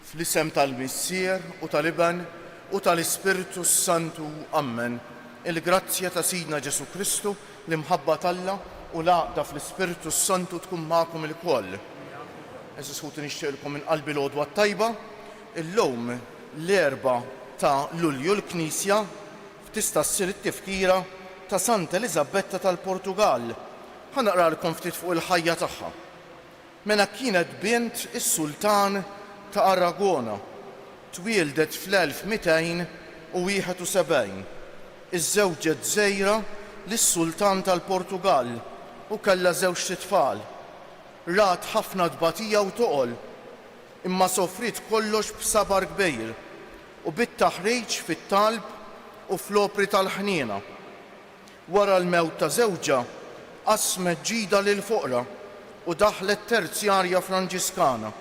Fl-isem tal-Missier u tal-Iban u tal-Ispiritu Santu, Amen. Il-grazzja ta' Sidna Ġesu Kristu, l-imħabba talla u l-għaqda fl-Ispiritu Santu tkun magħkom il-koll. Eżis ħuti nixtieqilkom minn qalbi l-għodwa tajba, illum l-4 ta' Lulju l-Knisja tista' ssir it-tifkira ta' Santa Elisabetta tal-Portugal. Ħanaqralkom ftit fuq il-ħajja tagħha. Mela kienet bint is-Sultan ta' Aragona, twieldet fl-1271. Iż-żewġet żejra lis-Sultan tal-Portugal u kellha żewġ tfal. Rat ħafna tbatija u toqol, imma sofrit kollox b'sabar kbir u bit-taħriġ fit-talb u fl-opri tal-ħniena. Wara l-mewt ta' żewġha qasmet ġida lil foqra u daħlet terzjarja Franġiskana.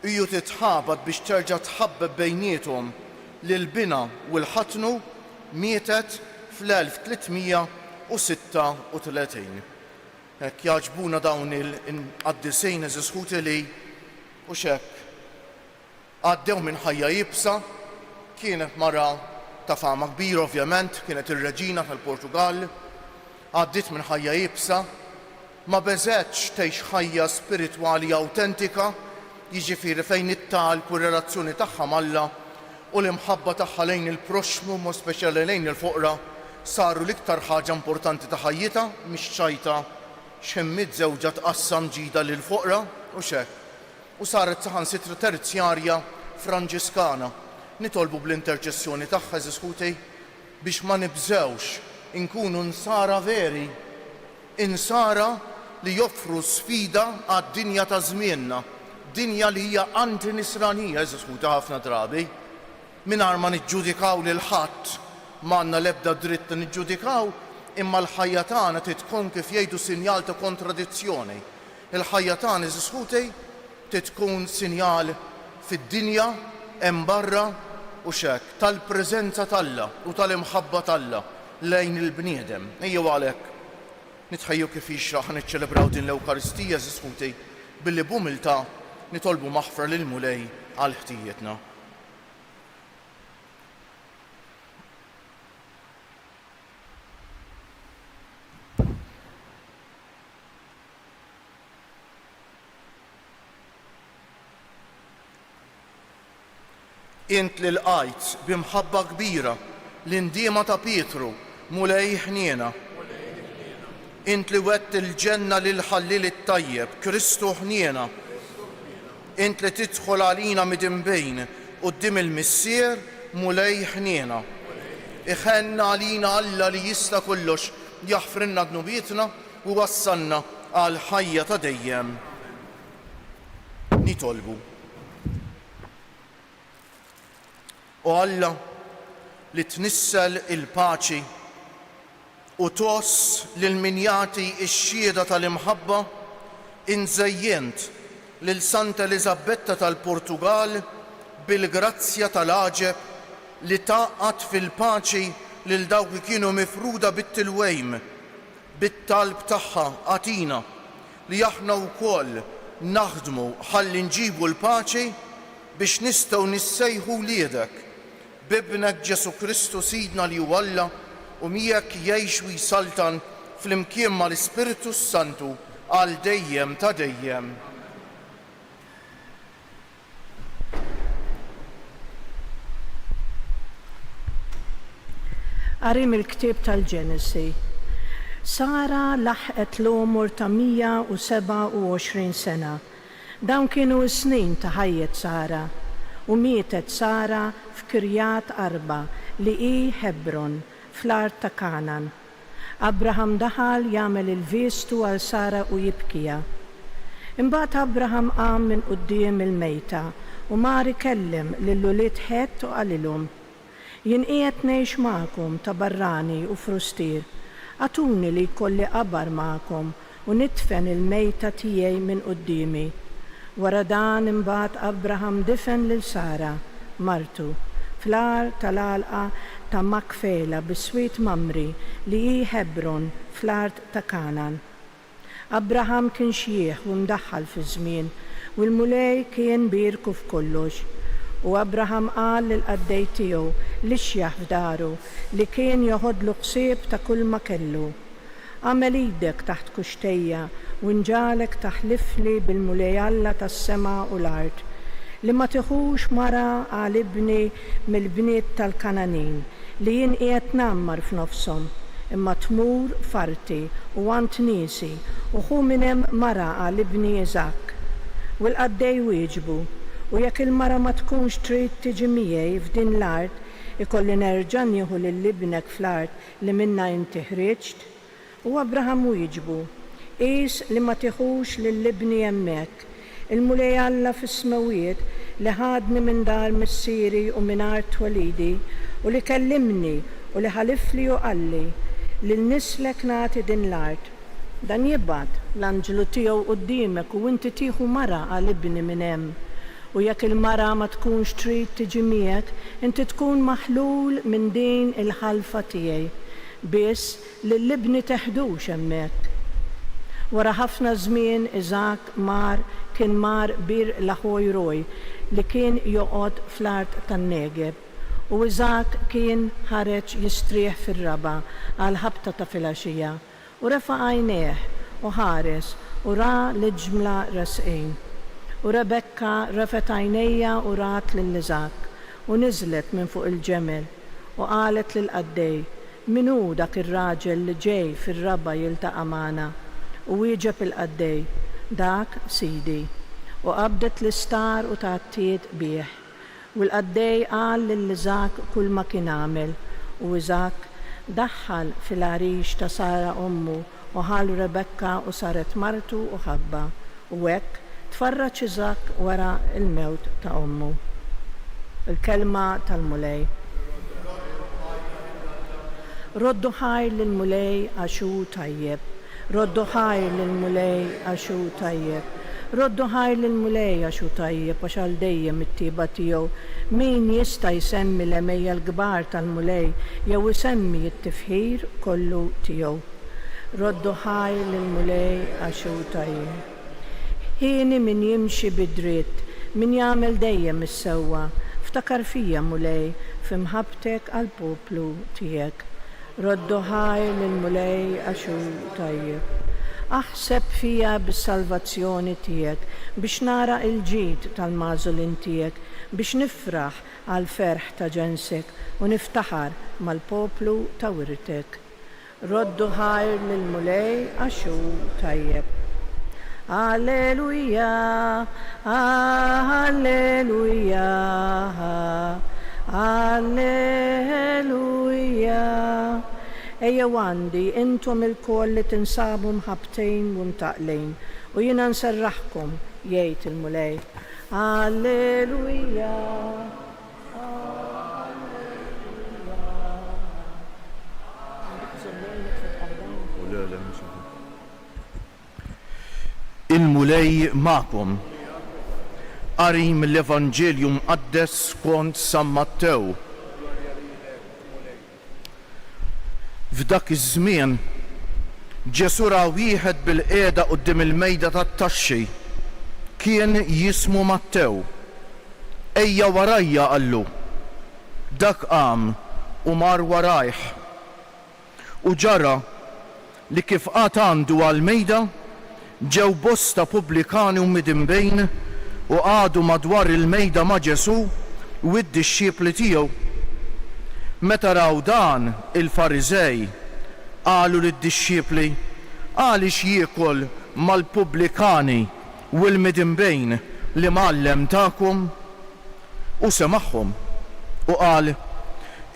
Iju titħabad biex terġa' tħabbeb bejniethom lil-bina u l-ħatnu mietet fl-1336. Hekk jaġbuna dawn il-qaddisejn eżis ħutili u xekk. Għaddew minn ħajja jibsa, kienet mara ta' fama kbir ovvjament, kienet ir-reġina tal-Portugal, għaddit minn ħajja jibsa, ma beżgħetx tgħix ħajja spiritwali awtentika, jiġifieri fejn it-talb u r-relazzjoni tagħha mal-Alla u l-imħabba tagħha lejn il-proxmu u speċjali lejn il-foqra saru l-iktar ħaġa importanti ta' ħajjitha, mhix ċajta x'emmit żewġa tqassam ġida lil foqra u xekk. U saret saħansitra terzjarja Franġiskana. Nitolbu bl-interċessjoni tagħha eżis ħutej biex ma nibżewx inkunu nsara veri, insara li joffru sfida għad-dinja ta' żmienna, dinja li hija antinisranija eżis ħuta ħafna drabi. Mingħajr ma niġġudikaw lil ħadd m'għandna l-ebda dritt niġġudikaw, imma l-ħajja tagħna tkun kif jgħidu sinjal ta' kontradizzjoni. Il-ħajja tagħna eżis ħutej tkun sinjal fid-dinja hemm barra u xekk tal-preżenza talla u tal-imħabba talla lejn il-bniedem. Ejjew għalhekk nitħejju kif jixraħ niċċelebraw din l-Ewkaristija eżis ħutej billi b'umiltà nitolbu maħfra lil Mulej għal ħtijietna. Int li l-qajt b'imħabba kbira l-indiema ta' Pietru Mulej ħniena. Int li wett il-ġenna lil ħallil it-tajjeb Kristu ħniena. Int li tidħol għalina midinbejn quddiem il-Missier Mulej ħniena. Iħenna għalina Alla li jista' kollox jaħfrinna dnubietna u wassalna għal ħajja ta' dejjem. Nitolbu. U Alla li tnissel il-paċi u toss lil min jagħti x-xhieda tal-imħabba, inżejjent lil Santa Elisabetta tal-Portugal bil-grazzja tal-għaġeb li taqgħad fil-paċi lil dawk li kienu mifruda bit-tilwejm, bit-talb tagħha għatina li aħna wkoll naħdmu ħalli nġibu l-paċi biex nistgħu nissejħu liedek b'ibnek Ġesu Kristu Sidna li huwa Alla u miegħek jgħix u jsaltan flimkien mal-Ispiritu Santu għal dejjem ta' dejjem. Qarim il-ktieb tal-Ġenesi. Sara laħqet l-umur ta' 127 sena. Dawn kienu s-snin ta' ħajjet Sara u mietet Sara f'Kirjat Arba li hi Hebron fl-art ta' Kanan. Abraham daħal jagħmel il-vistu għal Sara u jibkija. Imbagħad Abraham qam minn quddiem il-mejta u mar ikellem lill-ulied Ħett u qalilhom: Jien qiegħed ngħix magħkom ta' barrani u frustier, għatuni li jkolli qabar magħkom u nitfen il-mejta tiegħi minn quddiemi. Wara dan imbagħad Abraham difen lil Sara, martu, fl-ar tal-għalqa ta' Makfela bis-Swiet Mamri li hi Hebron fl-art ta' Kanan. Abraham kien xieħ u mdaħħal fi żmien u l-mulej kien birku f'kollox. U Abraham qal lill-qaddej tiegħu li xjaħ f'daru li kien joħodlu ħsieb ta' kull ma kellu. Għamel idek taħt kuxtejja u nġalek taħlifli bil-mulej Alla tas-sema u l-art li ma tiħux mara għal ibni mill-bniet tal-Kananin li jien qiegħed nammar f'nofshom imma tmur farti u għand niesi u ħu minn hemm mara għal ibni Iżak. U l-qaddej wieġbu u jekk il-mara ma tkunx trid tiġi miegħi f'din l-art ikolli nerġa' nieħu lil-ibnek fl-art li minnha inti ħriġt. U Abraham wieġbu qis li ma tieħux lill-ibni hemmhekk il-mulej Alla fis-smawiet li ħadni minn dar missieri u minn art walidi u li kellimni u li ħalifli u qalli li nislek nagħti din l-art. Dan jibgħat l-anġelu tiegħu quddiemek u inti tieħu mara għal ibni minn hemm. U jekk il-mara ma tkunx trid tiġi miegħek, inti tkun maħlul minn din il-ħalfa tiegħi. Biss li l-ibni teħdux hemmhekk. Wara ħafna żmien Iżak kien mar bir l-aħoj Roj li kien joqgħod fl-art tan-Negeb. U Iżak kien ħareġ jistrieħ fir-raba għal ħabta ta' filgħaxija u refa' għajnejh u ħares u ra l-ġmla rasqin. U Rebekka refet għajnejja u rat lill-Iżak u niżlet minn fuq il-ġemel u qalet lill-qaddej min hu dak ir-raġel li ġej fir-raba jiltaqa' magħna. U wieġeb il-qaddej dak sidi u qabdet l-istar u tgħattiet bih. U l-qaddej qal lill-Iżak kull ma kien għamel u Iżak daħħal fil-għarix ta' Sara ommu u ħal Rebekka u saret martu u ħabba u hekk tfarraġ Iżak wara il-mewt ta' ommu. Il-kelma tal-mulej. Roddu ħajr lill-mulej għaxu tajjeb. Roddu ħajr lill-mulej għaxu tajjeb. Roddu ħajr lill-mulej għaxu tajjeb għax għal dejjem it-tieba tiegħu. Min jista' jsemmi l-emejja l-kbar tal-mulej jew isemmi t-tifħir kollu tiegħu. Roddu ħajr lill-mulej għaxu tajjeb. Ħieni min jimxi bid-dritt, min jagħmel dejjem is-sewwa, ftakar fija mulej f'imħabtek għall-poplu tiegħek. Roddu ħajr lill-mulej għaxu tajjeb. Aħseb fija bis-salvazzjoni tiegħek biex nara il-ġid tal-mażulin tiegħek biex nifraħ għal ferħ ta' ġensek u niftaħar mal-poplu ta' wirtek. Roddu ħajr lill-mulej għaxu tajjeb. Alleluja, alleluja, alleluja. Ejja għandi intom il-koll li tinsabu mħabtejn u mtaqlejn u jiena nserraħkom jgħid il-mulej. Alleluja. Il-mulej ma'kom. Qari mill-Evanġelju mqaddes skont San Mattew. F'dak iż-żmien Ġesu ra wieħed bil-qiegħda quddiem il-mejda tat-taxxi. Kien jismu Mattew. Ejja warajja qallu. Dak qam u mar warajh. U ġara li kif qatt għandu għall-mejda ġew bosta pubblikani u midinbejn u għadu madwar il-mejda ma' Ġesu u d-dixxiepli tiegħu. Meta raw dan il-Fariżej qalu lid-dixxiepli għaliex jiekol mal-pubblikani u l-midinbejn li mgħallem tagħkom u semagħhom u qal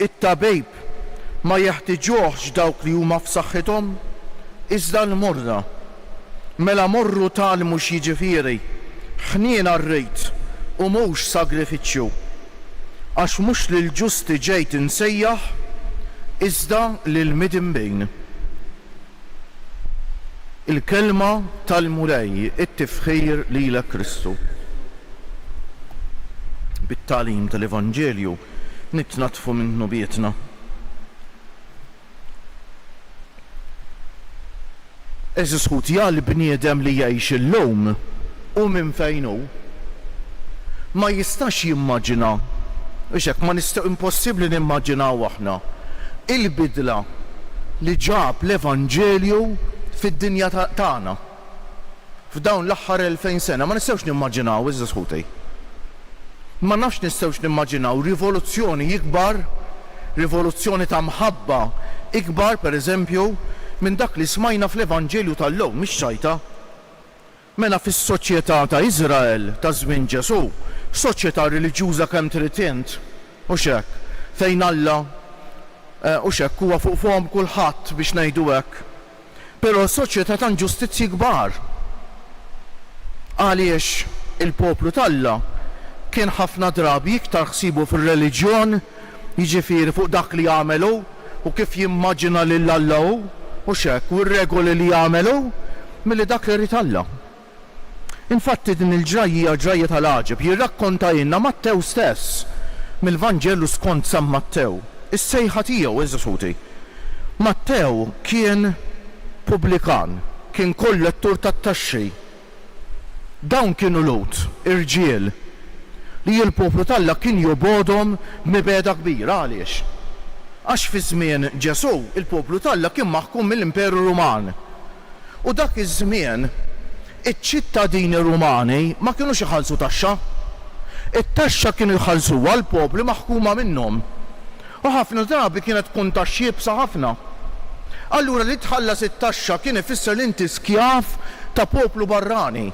it-tabib ma jeħtieġuhx dawk li huma f'saħħithom iżda l-morda. Mela morru talmu x'jiġifieri ħnien rrid u mhux sagrifiċċju għax mhux lil ġusti ġejt insejjaħ iżda lil midinbejn. Il-kelma tal-mulej it-tifħir lilek Kristu. Bit-tagħlim tal-Evanġelju nitnatfu minnu bietna. Eżis ħuti għal bniedem li jgħix illum u minn fejn hu ma jistax jimmaġina, biex ma nistgħu impossibbli nimmaġinaw aħna il-bidla li ġab l-Evanġelju fid-dinja tagħna. F'dawn l-aħħar 2000 sena ma nistgħux nimmaġinaw eżis ħuti. Ma nafx nistgħux nimmaġinaw rivoluzzjoni ikbar, rivoluzzjoni ta' mħabba ikbar pereżempju minn dak li smajna fl-Evanġelju tal-lum, mhix ċajta. Mela fis-soċjetà ta' Iżrael ta' żmien Ġesu, soċjetà reliġjuża kemm trid int, u x'hekk, fejn Alla u x'hekk huwa fuq fuqhom kulħadd biex ngħidu hekk. Però soċjetà ta' ġustizzji kbar. Għaliex il-poplu tal-Alla kien ħafna drabi iktar ħsibu fir-reliġjon, jiġifieri fuq dak li jagħmelu u kif jimmaġina lil Alla u x'hekk u r-regoli li jagħmelu milli dak li rid Alla. Infatti din il-ġrajja ġrajja tal-għaġeb jirrakkonta lilna Mattew stess mill-Vanġelu skont San Mattew. Is-sejħa tiegħu eżis ħuti. Mattew kien pubblikan, kien kollettur tat-taxxi. Dawn kienu lut, irġiel, li l-poplu tal-Alla kien jobodhom mibeda kbira għaliex. Għax fi żmien Ġesu il-poplu tal-Alla kien maħkum mill-Imperu Ruman. U dak iż-żmien iċ-ċittadini Rumani ma kienux iħallsu taxxa. It-taxxa kienu jħallsuha l-poplu maħkuma minnhom. U ħafna drabi kienet tkun taxxi jibsa ħafna. Allura li tħallas it-taxxa kien ifisser li inti skjaf ta' poplu barrani.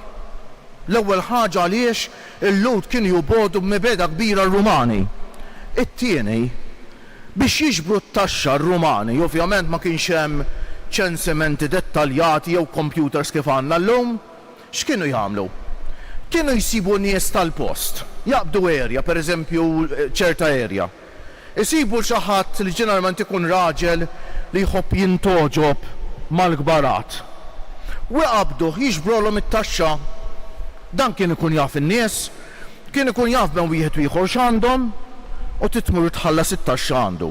L-ewwel ħaġa għaliex il-lut kien jobodu mibeda kbira r-Rumani. It-tieni biex jiġbru t-taxxa r-Rumani, ovvjament ma kienx hemm ċensimenti dettaljati jew computers kif għandna llum, x'kienu jagħmlu? Kienu jsibu nies tal-post, jaqbdu area, pereżempju ċerta area. Isibu xi ħadd li ġeneralment ikun raġel li jħobb jintoġob mal-kbarat. U jaqbdu jiġbrolhom it-taxxa. Dan kien ikun jaf in-nies, kien ikun jaf bejn wieħed u ieħor x'għandhom u titmur tħallas it-taxxa għandu.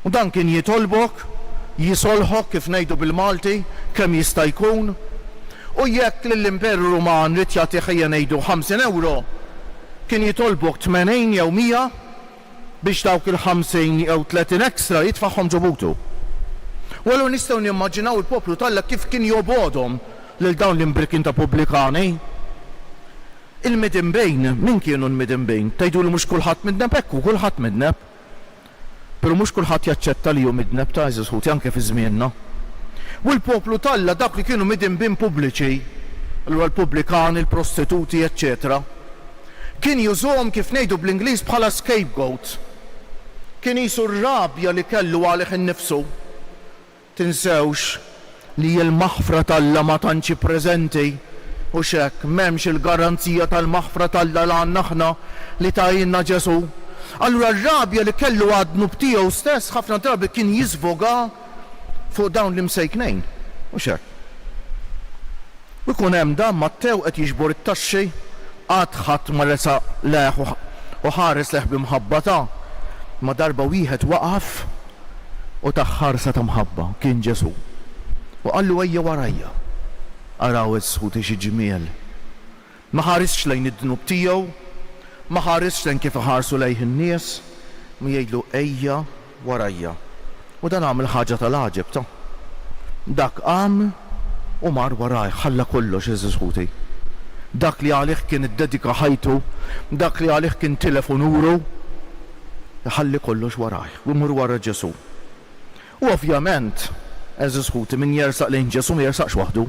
U dan kien jitolbok, jisolħok kif ngħidu bil-Malti kemm jista' jkun. U jekk lill-Imperu Ruman rid jagħti ħejja ngħidu 50 euro, kien jitolbok 80 jew 100 biex dawk il-50 jew 30 ekstra jitfagħhom ġobutu. U allura nistgħu nimmaġinaw il-poplu tal-Alla kif kien jobodhom lil dawn l-imbrikin ta' pubblikani. Il-midinbejn, min kienu l-midinbejn? Tgħidu li mhux kulħadd midneb hekk, kulħadd midneb. Però mhux kulħadd jaċċetta li hu midneb ta' eżis ħuti anke fi żmienna. U l-poplu tal-Alla dak li kienu midinbin pubbliċi, l-pubblikani, il-prostituti, eccetera, kien jużhom kif ngħidu bl-Ingliż bħala scapegoat. Kien qisu r-rabja li kellu għalih innifsu. Tinsewx li l-maħfra tal-Alla ma tantx preżenti u x'hekk m'hemmx il-garanzija tal-maħfra tal-Alla li għandna aħna li tajinna Ġesu. Allura r-rabja li kellu għadnu b'tiegħu stess ħafna drabi kien jiżvoga fuq dawn l-imsejknejn. U x'hekk. U jkun hemm dan Mattew qed jiġbor it-taxxi għad ħadd ma resa leħ u ħares leħ b'imħabbata. Ma darba wieħed waqaf u taħħarsa ta' mħabba kien Ġesu. U qallu ejja warajja. Araw is-sħuti xi ġmiel. Ma ħarisx lejn id-dnub tiegħu, ma ħarisx lejn kif iħarsu lejh in-nies, ma jgħidlu ejja warajja. U dan għamel ħaġa tal-għaġeb ta'. Dak qam u mar waraj, ħalla kollox eżis ħuti. Dak li għalih kien iddedika ħajtu, dak li għalih kien telefonuru, ħalli kollox waraj, u mur wara Ġesu. U ovvjament, eżis ħuti min jersaq lejn Ġesu ma jersaqx waħdu.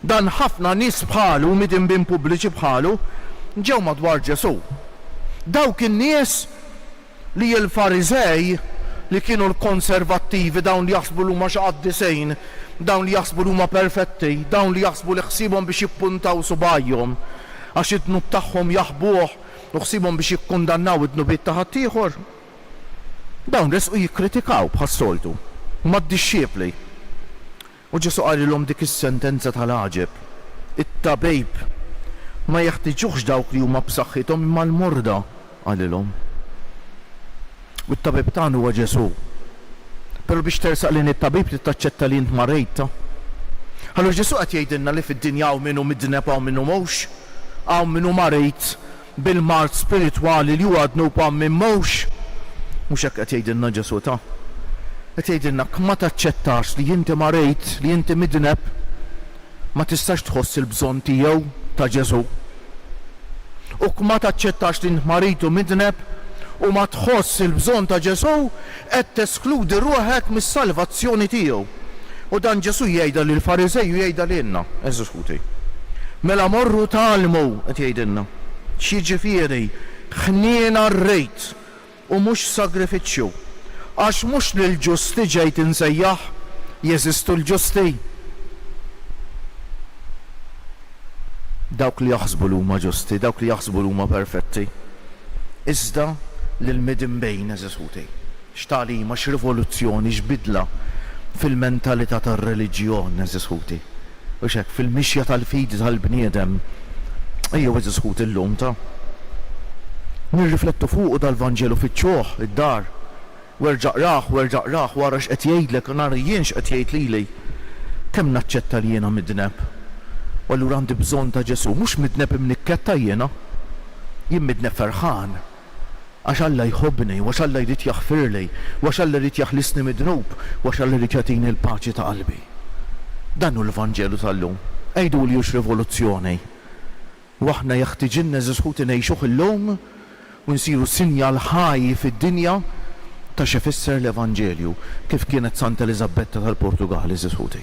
Dan ħafna nies bħalu, midinbin pubbliċi bħalu, ġew madwar Ġesu. Dawk in-nies li l-Farizej li kienu l-konservattivi, dawn li jaħsbu l-huma xaqaddisejn, dawn li jaħsbu l-huma perfetti, dawn li jaħsbu li ħsibhom biex jippuntaw subajhom għax id-dnub tagħhom jaħbuh u ħsibhom biex jikkundannaw id-dnubiet ta' ħadd ieħor. Dawn resqu jikkritikaw bħas-soltu, mad-dixxiepli. U Ġesu qalilhom dik is-sentenza tal-għaġeb. It-tabib ma jeħtieġux dawk li huma b'saħħithom imma l-morda qalilhom. U t-tabib tagħna huwa Ġesu. Però biex tersaq lejn it-tabib li taċċetta li int marejta. Allora Ġesu qed jgħidilna li fid-dinja hawn minnu midneb hawn minnu mhux, hawn minnu marit bil-mart spiritwali li huwa dnub hawn minn mhux. Mhux hekk qed jgħidilna Ġesu ta'. Qed jgħidilna ma taċċettax li inti marit, li inti midneb, ma tistax tħoss il-bżonn tiegħu ta' Ġesu. U ma taċċettax li marit u midneb u ma tħoss il-bżonn ta' Ġesu qed teskludi ruħek mis-salvazzjoni tiegħu. U dan Ġesu jgħidha lil Farisej u jgħidha lilna, eżekuti. Mela morru talmu qed jgħidilna. X'jiġifieri ħniena r-rejt u mhux sagrifiċċju. Għax mhux lil ġusti ġejt insejjaħ, jeżistu l-ġusti. Dawk li jaħsbu li huma ġusti, dawk li jaħsbu li huma perfetti. Iżda lil midinbejn eżekuti. X'tagħlima, x'rivoluzzjoni, x'bidla fil-mentalità tar-reliġjon eżekuti. U x'hekk fil-mixja tal-fidi tal-bniedem. Ejjew eżekuti llum ta' nirriflettu fuq dal-Vanġelu fiċ-ċoħ id-dar. Werġaq raħ wara x'qed jgħidlek u nara jien x'qed jgħid lili. Kemm naċċetta li jiena midneb. U allura għandi bżonn ta' Ġesu, mhux midneb imnikketta jiena. Jien midneb ferħan. Għax Alla jħobbni, għax Alla jrid jaħfirli, għax Alla jrid jaħlisni mid-dnub, għax Alla jrid jagħtini l-paċi ta' qalbi. Dan hu l-Vanġelu tal-lum. Ejdu li hux rivoluzzjoni. U aħna jeħtieġilna eżekuti ngħixuh illum u nsiru sinjal ħaj fid-dinja ta' x'ifisser l-Evanġelju kif kienet Santa Elisabetta tal-Portugal eżekuti.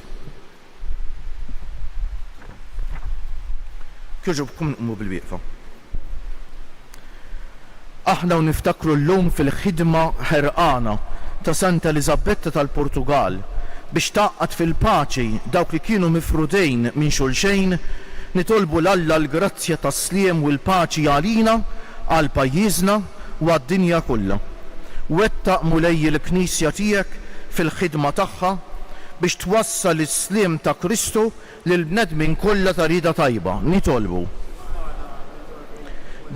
Kieġobkom nqmu bil-wieqfa. Aħna u niftakru l-lum fil-ħidma ħerqana ta' Santa Elisabetta tal-Portugal biex taqqat fil-paċi dawk li kienu mifrudejn minn xulxejn, nitolbu l-Alla l-grazzja tas-sliem u l-paċi għalina, għal pajjiżna u għad-dinja kollha. Wettaq mulej il-Knisja tiegħek fil-ħidma tagħha biex twassal is-sliem ta' Kristu lil bnedmin kollha ta' rieda tajba. Nitolbu.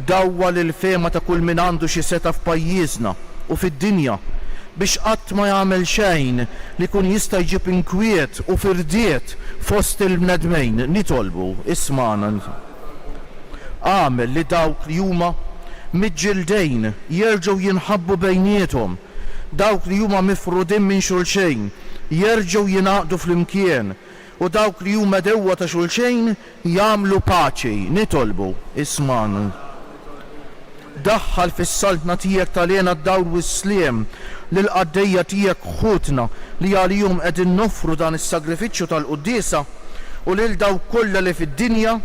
Dawwa l-fema ta' kull min għandu xi seta' f'pajjiżna u fid-dinja biex qatt ma jagħmel xejn li kun jista' jġib inkwiet u firdiet fost il-bnedmejn. Nitolbu, ismana. Għamel li dawk li huma miġġildejn jerġgħu jinħabbu bejniethom, dawk li huma mifrudin minn xulxejn jerġgħu jingħaqdu flimkien u dawk li huma dewwa ta' xulxejn jagħmlu paċi. Nitolbu, ismana. Daħħal fis-saltna tiegħek tal-għena d-dawr u s-sliem lil qaddejja tiegħek ħutna li għalihom qegħdin nofru dan is-sagrifiċċju tal-quddiesa u lil dawk kollha li fid-dinja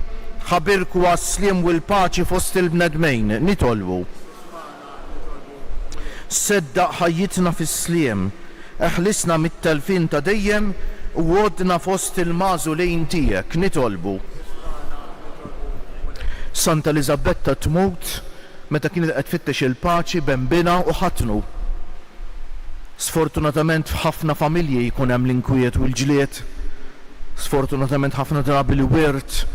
ħabirku għas-sliem u l-paċi fost il-bnedmejn. Nitolbu. Seddaq ħajjitna fis-sliem, eħlisna mit-telfin ta' dejjem u għodna fost il-mażulejn tiegħek. Nitolbu. Santa Elisabetta tmut meta kienet qed tfittex il-paċi bembina u ħatnu. Sfortunatament f'ħafna familji jkun hemm l-inkwiet u l-ġlied. Sfortunatament ħafna drabi li wirt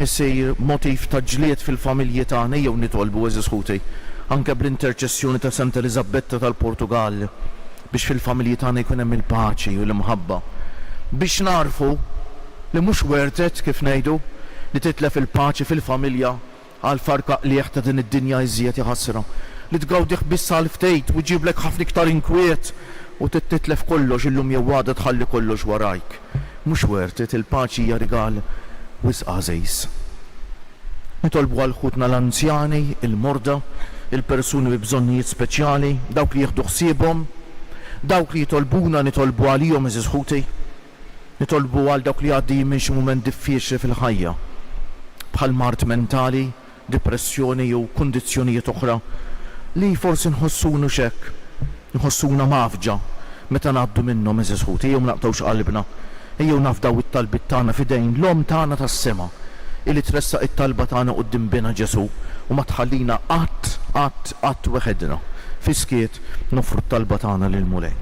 isir motiv ta' ġlied fil-familji tagħna. Jew nitolbu eżisħuti anke bl-interċessjoni ta' Santa Elisabetta tal-Portugal biex fil-familji tagħna jkun hemm il-paċi u l-imħabba. Biex narfu li mhux wertet kif ngħidu li titlef il-paċi fil-familja għal farka li jeħta din id-dinja iżjed ħasra. Li tgawdih biss għal ftejt u ġiblek ħafna iktar inkwiet u titlef kollox illum jew għada tħalli kollox warajk. Mhux wertet il-paċi hija rigal wisq għażejs. Nitolbu għal ħutna l-anzjani, il-morda, il-persuni bi bżonnijiet speċjali, dawk li jieħdu ħsiebhom, dawk li jitolbuna nitolbu għalihom eżis ħuti. Nitolbu għal dawk li għaddi minn xi mument diffiċli fil-ħajja bħal mart mentali, depressjoni jew kundizzjonijiet oħra li forsi nħossunu xekk, nħossuna mafġa meta ngħaddu minnhom eżis ħuti, jew naqtgħux qalbna, jew nafdaw it-talbit tagħna f'idejn l-om tagħna tas-sema illi tressaq it-talba tagħna quddiem bina Ġesu u ma tħallina qatt weħedna fiskiet nofru t-talba tagħna lil mulej.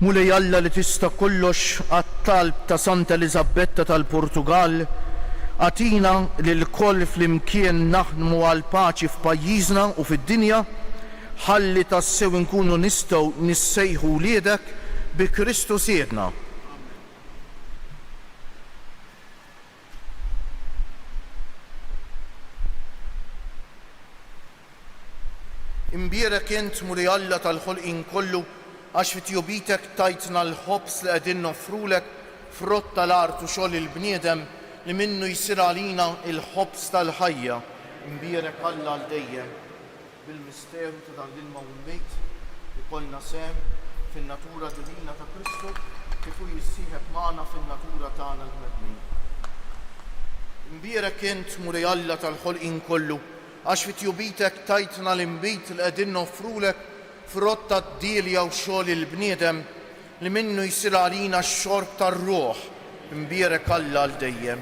Mulej Alla li tista' kollox qatt talb ta' Santa Elisabetta tal-Portugal, atina lil-koll flimkien naħdmu għal paċi f'pajjiżna u fid-dinja, ħalli tassew nkunu nistgħu nissejħu wliedek bi Kristu siedna. Imbierek int Mulej Alla tal-ħolqien kollu għax fit-tjobitek tajtna l-ħobs li qegħdin noffrulek frott tal-art u xogħol il-bniedem li minnu jsir għalina il-ħobs tal-ħajja. Imbierek Alla għal dejjem bil-misteru ta' dan l-ilma u l-mejt ikollna sem fin-natura divina ta' Kristu kif hu jissieħeb magħna fin-natura tagħna l-medmin. Imbierek int Mulej Alla tal-ħolqien kollu għax fit-tjobitek tajtna l-imbit li qegħdin noffrulek frott tad-dilja u xogħol il-bniedem li minnu jsir għalina x-xorb tar-ruħ. Imbierek Alla għal dejjem.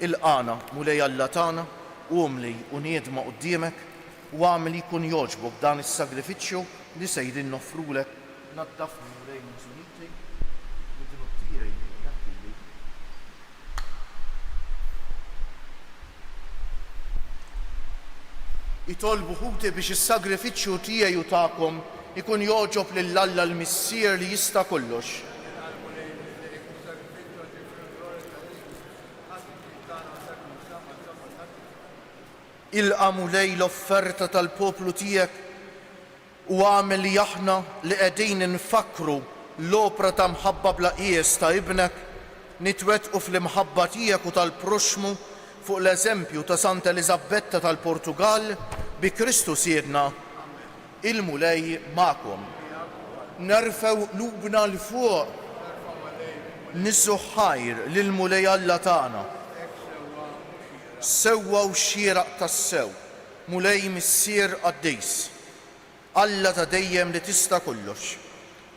Ilqana Mulej Alla tagħna u umli u niedma quddiemek u għamel jkun jogħġbok dan is-sagrifiċċju li sejdin noffrulek naddafni Mulej Mużuniti u din tiegħi jaħdili. Itolbu ħuti biex is-sagrifiċċju tiegħi u tagħkom ikun jogħġob lil Alla l-Missier li jista' kollox. Ilqa' Mulej l-offerta tal-poplu tiegħek u għamel li aħna li qegħdin nfakru l-opra ta' mħabba bla qies ta' ibnek nitwettqu fl-imħabba tiegħek u tal-proxmu fuq l-eżempju ta' Santa Elisabetta tal-Portugal bi Kristu siedna. Il-Mulej magħkom. Nerfew qlubna l fuq nissu ħajr lil Mulej Alla tagħna. Sewwa u xieraq tas-sew, Mulej Missier Qaddejs, Alla ta' dejjem li tista' kollox.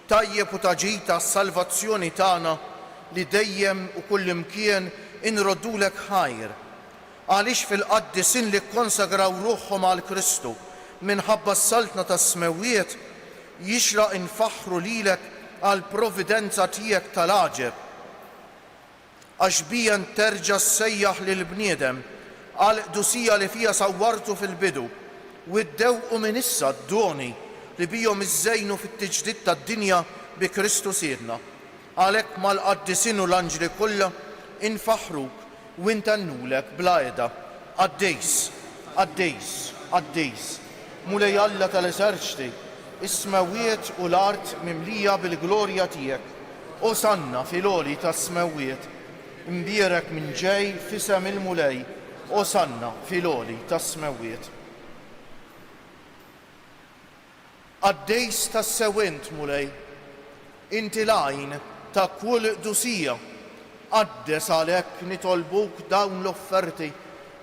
Tajjeb u taġid tas-salvazzjoni tagħna li dejjem u kullimkien inroddulek ħajr. Għaliex fil-qaddisin li kkonsagraw ruħhom għal Kristu minħabba s-saltna tas-smewiet jixraq infaħru lilek għal providenza tiegħek tal-għaġeb. Għax bija terġa' ssejjaħ lill-bniedem għal qdusija li fija sawwartu fil-bidu u ddewqu minn issa d-doni li bijhom iżżejnu fit-tiġdid tad-dinja bi Kristu siedna. Għalhekk mal-qaddisin u l-anġli kollha infaħruk u intannulek bla qiegħda. Qaddejs, qaddejs, qaddejs, Mulej Alla tal-eżerċti, is-smewiet u l-art mimlija bil-glorja tiegħek. Osanna fil-għoli tas-smewiet, imbierek minn ġej fisem il-Mulej, osanna fil-għoli tas-smewiet. Qaddejs tas-sewint Mulej, inti l-għajn ta' kull qdusija, qaddes għalhekk nitolbuk dawn l-offerti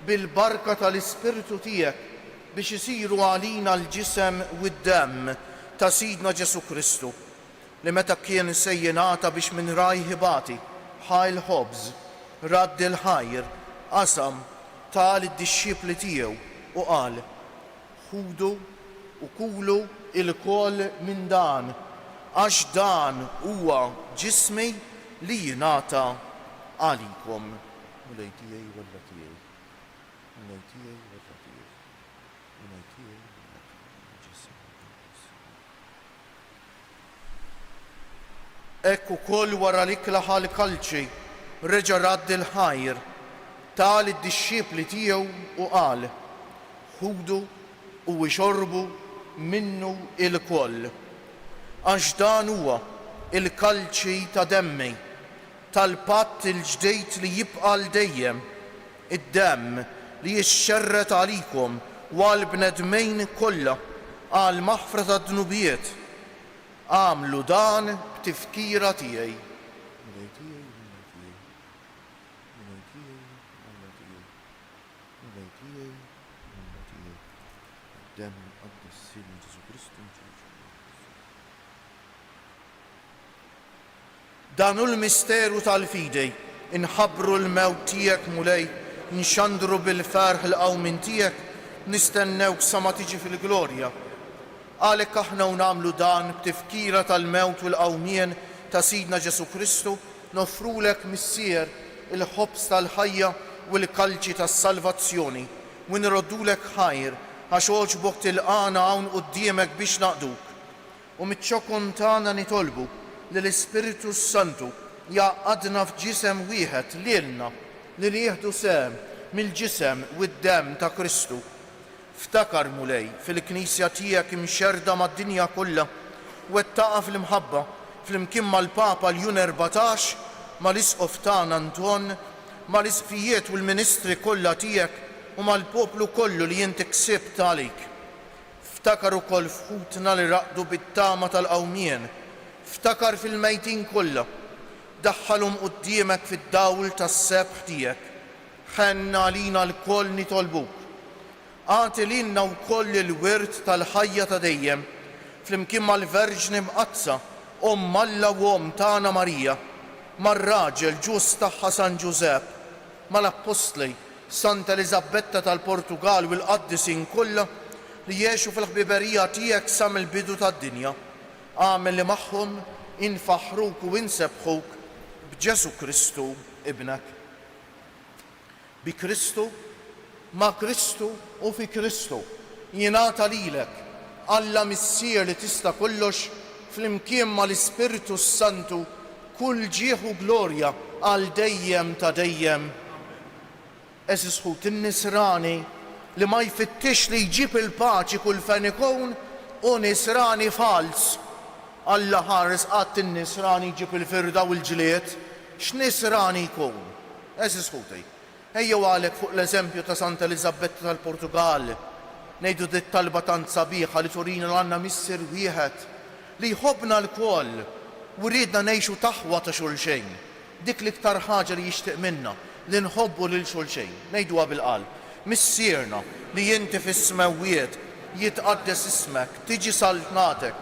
bil-barka tal-Ispirtu tiegħek biex isiru għalina l-ġisem u d-demm ta' Sidna Ġesu Kristu li meta kien sejjenata biex minn raj ħibati ħajl ħobż radd il-ħajr qasam tal id-dixxipli tiegħu u qal: ħudu u kulu il-koll minn dan għax dan huwa ġismi li jingħata għalikom. Mulej tiegħi walla tiegħi, mulej tiegħi walla tiegħi, mulej tiegħi walla ġismi. Hekk ukoll wara li klaħa l-kalċi reġa' radd il-ħajr tal id-dixxipli tiegħu u qal: ħudu u ixorbu minnu il-koll għax dan huwa il-kalċi ta' demmi tal-patt il-ġdejt li jibqa' l-dejjem, id-demm li jixxerret għalikom u għall-bnedmejn kollha għal maħfra ta' dnubiet. Għamlu dan b'tifkira tiegħi. Dan l-misteru tal-fidej inħabbru l-mewt tiegħek Mulej, nxandru bil-ferħ l-qawmin tiegħek, nistennewk sa ma tiġi fil-glorja. Għalhekk aħna nagħmlu dan b'tifkira tal-mewt u l-qawmien ta' Sidna Ġesu Kristu nofrulek missier il-ħobs tal-ħajja u l-kalċi tas-salvazzjoni u nroddulek ħajr għax oġbok tilqana hawn quddiemek biex naqduk. U mit-ċokun tagħna nitolbu li l-Ispiritu Santu jaqadna f'ġisem wieħed lilna li jieħdu sehem mill-ġisem u d-demm ta' Kristu. Ftakar mulej fil-Knisja tiegħek imxerda mad-dinja kollha u wettaqa fl-imħabba fl-imkien mal-Papa Ljun 14 mal-Isqof tagħna Anton, mal-isfijiet u l-ministri kollha tiegħek u mal-poplu kollu li inti ksibt għalik. Ftakar ukoll f'ħutna li raqdu bit-tama tal-qawmien, ftakar fil-mejtin kollha, daħħalhom quddiemek fid-dawl tas-sebħ tiegħek. Ħenna għalina l-koll nitolbuk. Għati lilna wkoll il-wirt tal-ħajja ta' dejjem, flimkien mal-Verġni Mqazza, Alla u tagħna Marija, mar-raġel ġus tagħha San Ġusepp, mal-Apostli Santa Elisabetta tal-Portugal u l-qaddisin kollha li jgħixu fil-ħbiberija tiegħek sa mill-bidu tad-dinja. Għamel li magħhom infaħruk u insebħuk b'Ġesu Kristu ibnek. Bi Kristu, ma' Kristu u fi Kristu jingħata lilek Alla missier li tista' kollox fl-imkien mal-Ispiritu Santu kull ġieħ u glorja għal dejjem ta' dejjem. Eżis ħut in-nisrani li ma jfittix li jġib il-paċi kull fejn ikun u nisrani fals. Alla ħares qatt in-nisrani jġib il-firda u l-ġlied, x'nisrani jkun? Eżis ħutej. Ejjew għalek fuq l-eżempju ta' Santa Elisabetta tal-Portugal, ngħidu dit-talba tant sabiħa li turina l-għandna missier wieħed li jħobbna l-koll u rridna ngħixu taħwa ta' xulxejn. Dik l-iktar ħaġa li jixtieq minna li nħobbu lil xulxejn. Ngħiduha bil-qalb. Missierna li inti fis-smewwiet jitqaddes ismek, tiġi saltnatek,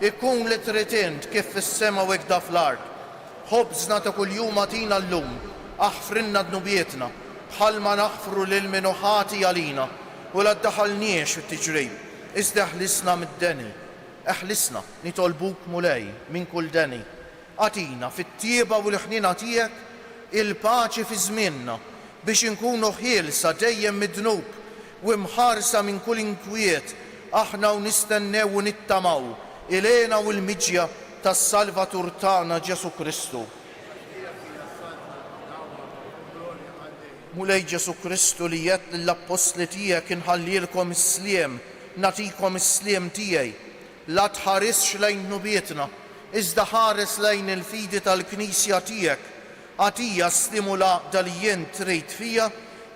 ikun li trid int kif fis-sema u hekk fl-art. Ħobżna ta' kuljum agħtina llum, aħfrinna dnubietna bħalma naħfru lil minuħati għalina u la ddaħalniex fit-tiġrib, iżda eħlisna mid-deni. Eħlisna nitolbuk mulej minn kull deni. Atina fit-tieba u l-ħnina tiegħek il-paċi fi żmienna biex inkunu ħielsa dejjem mid-dnub u mħarsa minn kull inkwiet aħna u nistennew u nittamaw ilena u l-miġja tas-Salvatur tagħna Ġesu Kristu. Mulej Ġesu Kristu li jett l-Apostli tiegħek inħallilkom is-sliem, natikom is-sliem tiegħi. La tħarisx lejn nubietna, iżda ħares lejn il-fidi tal-Knisja tiegħek. Għatija stimula li jien trid fija,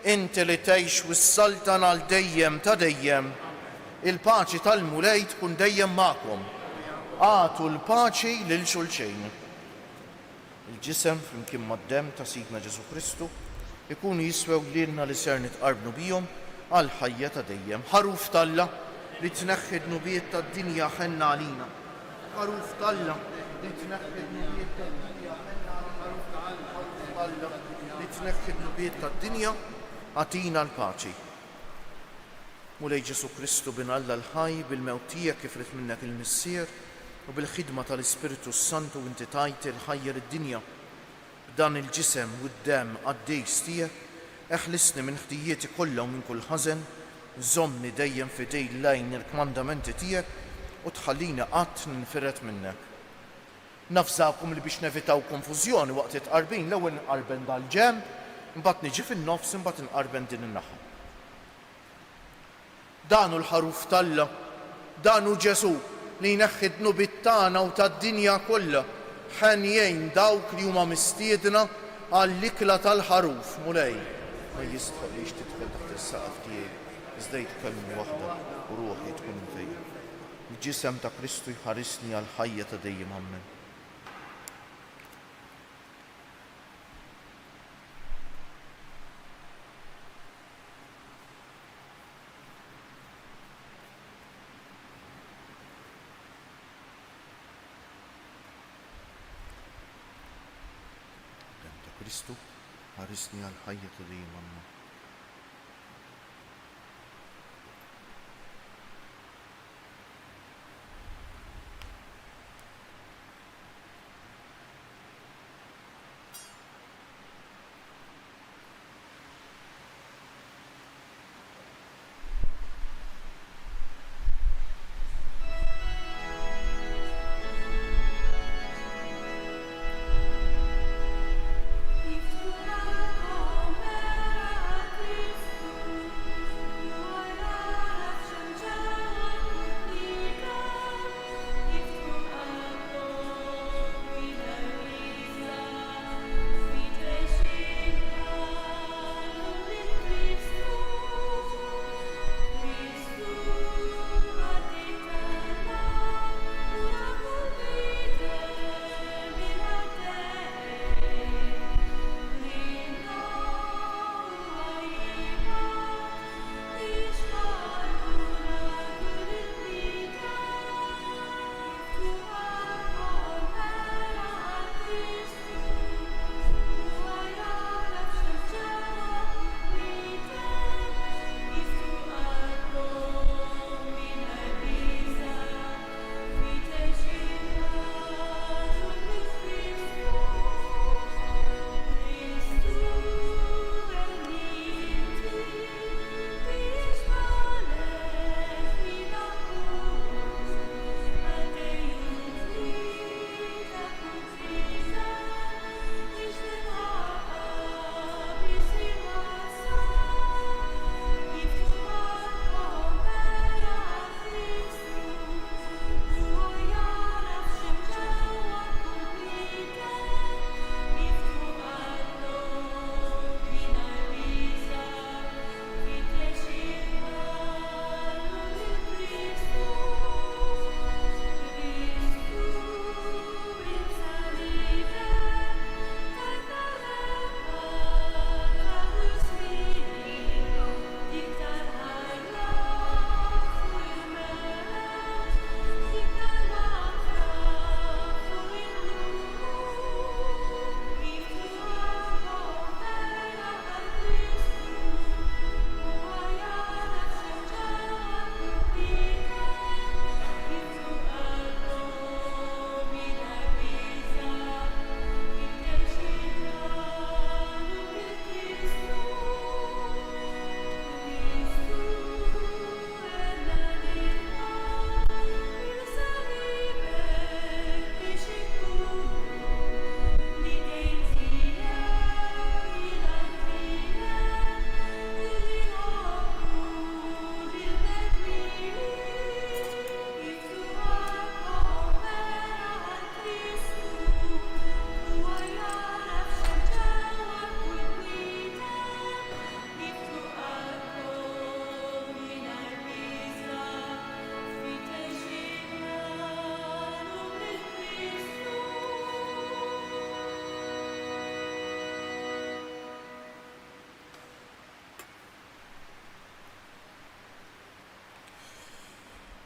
inti li tgħix wis-saltan għal dejjem ta' dejjem. Il-paċi tal-mulej tkun dejjem magħkom. Għatu l-paċi lil xulxejn. Il-ġisem flimkien mad-demm ta' Sidna Ġesu Kristu ikunu jiswew lilna li ser nitqarbnu bihom għal ħajja ta' dejjem. Ħaruf talla li tneħħi d-nubiet tad-dinja ħenna għalina. Ħaruf talla li tneħħi d-nubiet tad-dinja ħenna għalina. Li tneħħi d-nubiet tad-dinja għatina l-paċi. Mulej Ġesu Kristu bin Alla l-ħaj bil-mewt tiegħek kif rid minnek il-missier u bil-ħidma tal-Ispiritu Santu inti tajt il-ħajja lid-dinja. Dan il-ġisem u d-demm għaddejs tiegħek, eħlisni minn ħtijieti kollha u minn kull ħażen, żommni dejjem fidej lejn il-kmandamenti tiegħek u tħallini qatt ninfiret minnek. Nafżakom li biex nevitaw konfużjoni waqt itqarbin l-ewwel inqarben dal-ġenb, imbagħad niġi fin-nofs imbagħad inqarben din in-naħa. Danu l-ħaruf talla, danu Ġesu li jneħħi d-nubiet tagħna u tad-dinja kollha. Ħenjejn dawk li huma mistiedna għall-ikla tal-ħaruf mulej. Ma jistħoqlix tidħol taħt is-saqaf tiegħi, iżda jitkellmu waħda u ruħi tkun fejn. Il-ġisem ta' Kristu jħarisni għal ħajja ta' dejjem Amen. Kristu, ħarisni għal ħajja ta' dejjem Amen.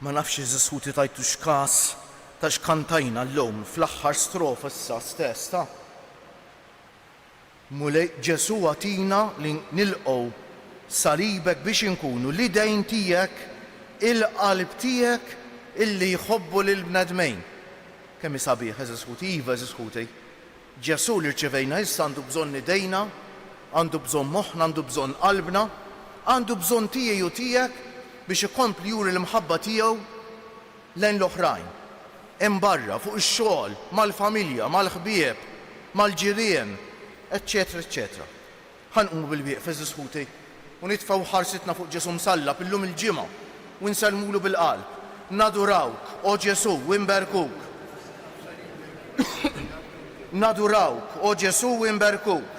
Ma nafx iżisħuti tajtu x'kas ta' x'kantajna l-lum fl-aħħar strofa issa stess ta' Mulej Ġesu għatina li nilqgħu salibek biex inkunu l-idejn tiegħek il-qalb tiegħek illi jħobbu lill-bnedmejn. Kemm sabiħ eżisħuti iva eżisħuti. Ġesu li rċevejna issa għandu bżonn idejna, għandu bżonn moħħna, għandu bżonn qalbna, għandu bżonn tiegħi u tiegħek biex ikompli juri l-mħabba tiegħu lejn l-oħrajn. Hemm barra fuq ix-xogħol, mal-familja, mal-ħbieb, mal-ġirien, eċċetera, eċċetera. Ħanqumu bil-wieqf eżisħuti u nitfgħu ħarsitna fuq Ġesu msallab illum il-ġimgħa u nsellmulu bil-qalb. Nadurawk, o Ġesu, u nberkuk. Nadurawk, o Ġesu, u nberkuk.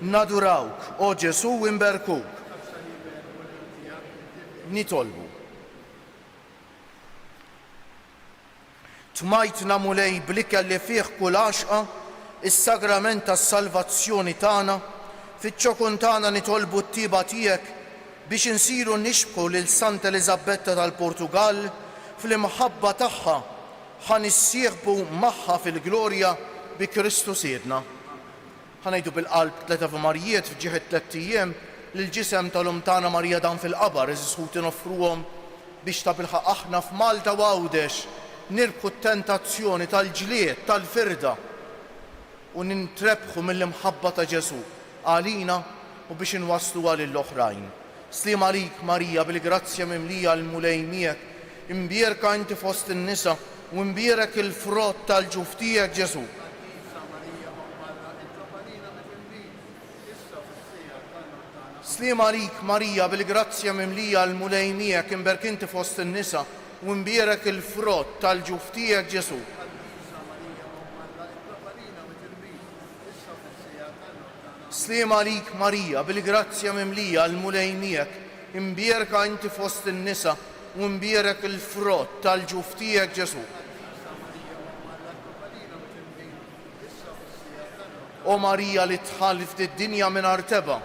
Nadurawk, o Ġesu, u nberkuk. Nitolbu. Tmajtna mulej bl-ikel li fih kull għaxqa is-sagrament tas-salvazzjoni tagħna, fiċ-ċokun tagħna nitolbu t-tiba tiegħek biex insiru nixbħu lil Santa Elisabetta tal-Portugal fl-imħabba tagħha ħanissieħbu magħha fil-glorja bi Kristu Siedna. Ħanejdu bil-qalb tliet Ave Marijiet f'ġieħ 3 ijiem l-ġisem tal-Tana Marija dan fil-qabar eżisħuti nofruhom biex ta' bilħaq aħna f'Malta u Għawdex nirbħu t-tentazzjoni tal-ġlied, tal-firda u nintrebħu mill-imħabba ta' Ġesu għalina u biex inwasslu għal l-oħrajn. Slim għalik Marija bil-grazzja mimlija l-mulej miegħek, imbierka inti fost in-nisa u imbierek il-frott tal-ġuf tiegħek Ġesu. Slim għalik Marija bil-grazzja mimlija l-mulej miegħek, imberk inti fost in-nisa u imbierek il-frott tal-ġuf tiegħek Ġesu. Slim għalik Marija bil-grazzja mimlija l-mulej miegħek, imbierka inti fost in-nisa u imbierek il-frott tal-ġuf tiegħek Ġesu. O Marija li tħallif id-dinja mingħajr teba,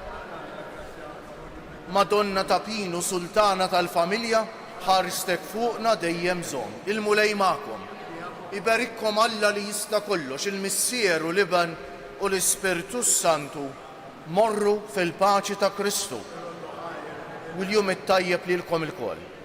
Madonna ta' Pinu, sultana tal-familja, bħaristek fuqna dejjem żomm. Il-mulej magħkom. Ibarikkom Alla li jista' kollox, il-Missier u l-Iban u l-Ispirtu Santu morru fil-paċi ta' Kristu. U l-jum it-tajjeb lilkom ilkoll.